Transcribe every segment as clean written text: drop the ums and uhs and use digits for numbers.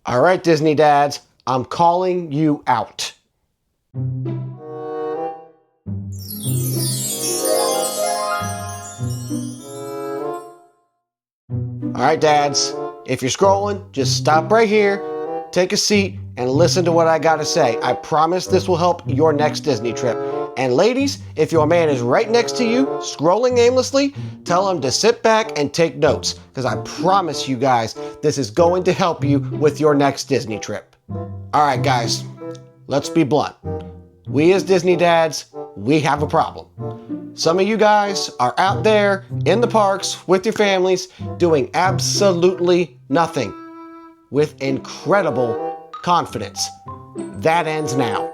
All right, Disney dads, I'm calling you out. All right, dads, if you're scrolling, just stop right here, take a seat, and listen to what I gotta say. I promise this will help your next Disney trip. And ladies, if your man is right next to you, scrolling aimlessly, tell him to sit back and take notes, because I promise you guys, this is going to help you with your next Disney trip. All right, guys, let's be blunt. We as Disney dads, we have a problem. Some of you guys are out there in the parks with your families doing absolutely nothing with incredible confidence. That ends now.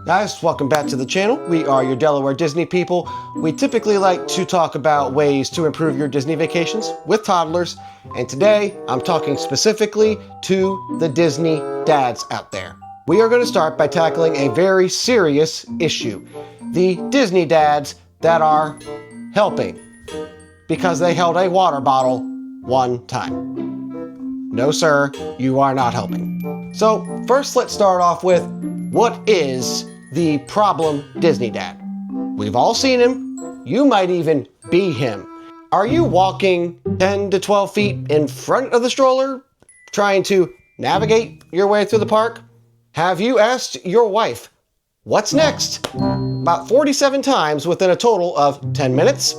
Guys, welcome back to the channel. We are your Delaware Disney people. We typically like to talk about ways to improve your Disney vacations with toddlers, and today I'm talking specifically to the Disney dads out there. We are going to start by tackling a very serious issue. The Disney dads that are helping because they held a water bottle one time. No, sir, you are not helping. So first, let's start off with what is the problem Disney dad? We've all seen him. You might even be him. Are you walking 10 to 12 feet in front of the stroller, trying to navigate your way through the park? Have you asked your wife, what's next? About 47 times within a total of 10 minutes.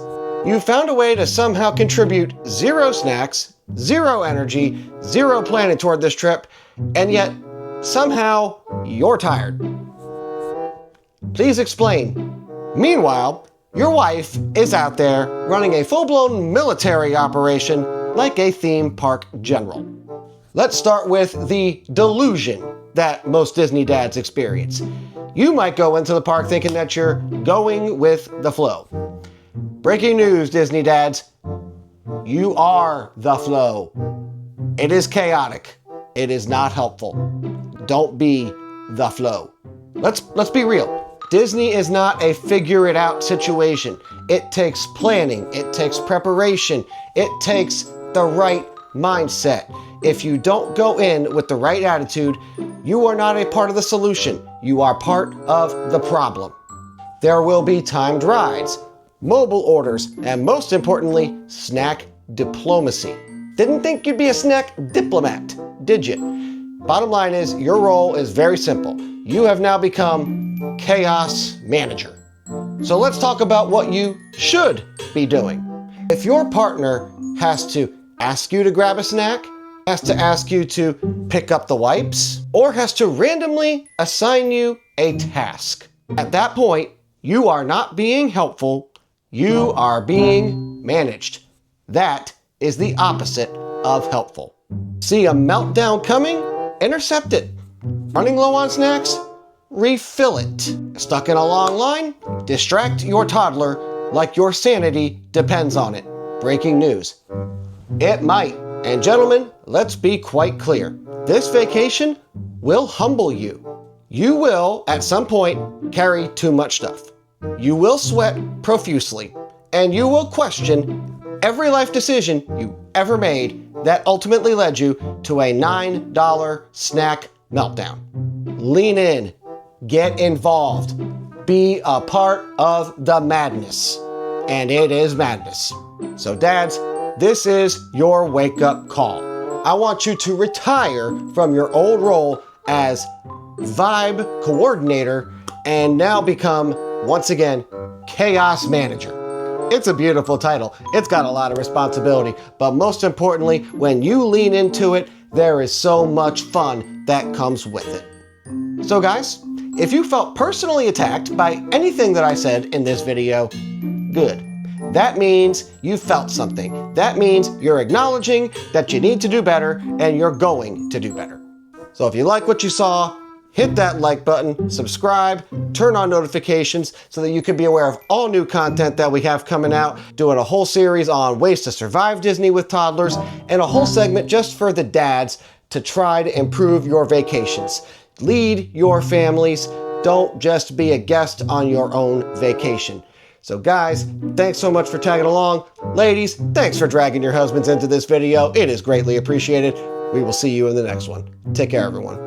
You found a way to somehow contribute 0 snacks, 0 energy, 0 planning toward this trip, and yet somehow you're tired. Please explain. Meanwhile, your wife is out there running a full-blown military operation like a theme park general. Let's start with the delusion that most Disney dads experience. You might go into the park thinking that you're going with the flow. Breaking news, Disney dads. You are the flow. It is chaotic. It is not helpful. Don't be the flow. Let's be real. Disney is not a figure it out situation. It takes planning. It takes preparation. It takes the right mindset. If you don't go in with the right attitude, you are not a part of the solution. You are part of the problem. There will be timed rides, mobile orders, and most importantly, snack diplomacy. Didn't think you'd be a snack diplomat, did you? Bottom line is, your role is very simple. You have now become chaos manager. So let's talk about what you should be doing. If your partner has to ask you to grab a snack, has to ask you to pick up the wipes, or has to randomly assign you a task, at that point, you are not being helpful, you are being managed. That is the opposite of helpful. See a meltdown coming? Intercept it. Running low on snacks? Refill it. Stuck in a long line? Distract your toddler like your sanity depends on it. Breaking news. It might. And gentlemen, let's be quite clear. This vacation will humble you. You will, at some point, carry too much stuff. You will sweat profusely. And you will question every life decision you ever made that ultimately led you to a $9 snack meltdown. Lean in. Get involved. Be a part of the madness. And it is madness. So dads, this is your wake-up call. I want you to retire from your old role as vibe coordinator and now become, once again, chaos manager. It's a beautiful title. It's got a lot of responsibility, but most importantly, when you lean into it, there is so much fun that comes with it. So guys, if you felt personally attacked by anything that I said in this video, good. That means you felt something. That means you're acknowledging that you need to do better and you're going to do better. So if you like what you saw, hit that like button, subscribe, turn on notifications so that you can be aware of all new content that we have coming out, doing a whole series on ways to survive Disney with toddlers, and a whole segment just for the dads to try to improve your vacations. Lead your families. Don't just be a guest on your own vacation. So guys, thanks so much for tagging along. Ladies, thanks for dragging your husbands into this video. It is greatly appreciated. We will see you in the next one. Take care, everyone.